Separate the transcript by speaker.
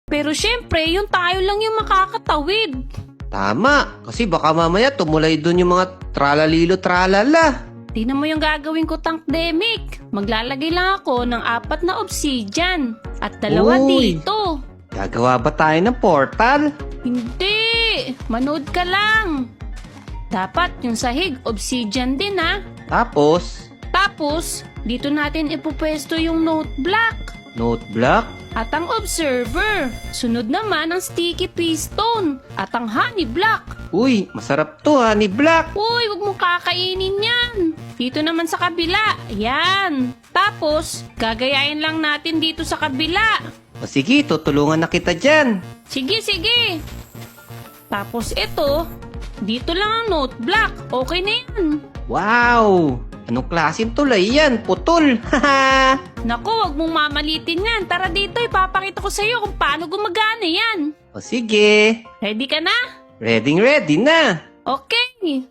Speaker 1: Pero syempre, yung tayo lang yung makakatawid.
Speaker 2: Tama, kasi baka mamaya tumulay dun yung mga tralalilo tralala.
Speaker 1: Tingnan mo yung gagawin ko, Tankdemic. Maglalagay lang ako ng 4 na obsidian. At 2
Speaker 2: Uy.
Speaker 1: dito.
Speaker 2: Gagawa ba tayo ng portal?
Speaker 1: Hindi! Manood ka lang! Dapat yung sahig, obsidian din ha. Tapos, dito natin ipupwesto yung note block.
Speaker 2: Note block?
Speaker 1: At ang observer. Sunod naman ang sticky piston. At ang honey block.
Speaker 2: Uy, masarap to honey block.
Speaker 1: Uy, wag mong kakainin yan. Dito naman sa kabila. Yan. Tapos, gagayain lang natin dito sa kabila.
Speaker 2: O sige, tutulungan na kita dyan.
Speaker 1: Sige. Tapos ito, dito lang ang note block. Okay na yan.
Speaker 2: Wow! Anong klaseng tulay yan? Putol! Haha!
Speaker 1: Naku, wag mong mamalitin yan. Tara dito, ipapakita ko sa iyo kung paano gumagana yan.
Speaker 2: O sige,
Speaker 1: Ready ka na?
Speaker 2: ready na.
Speaker 1: Okay.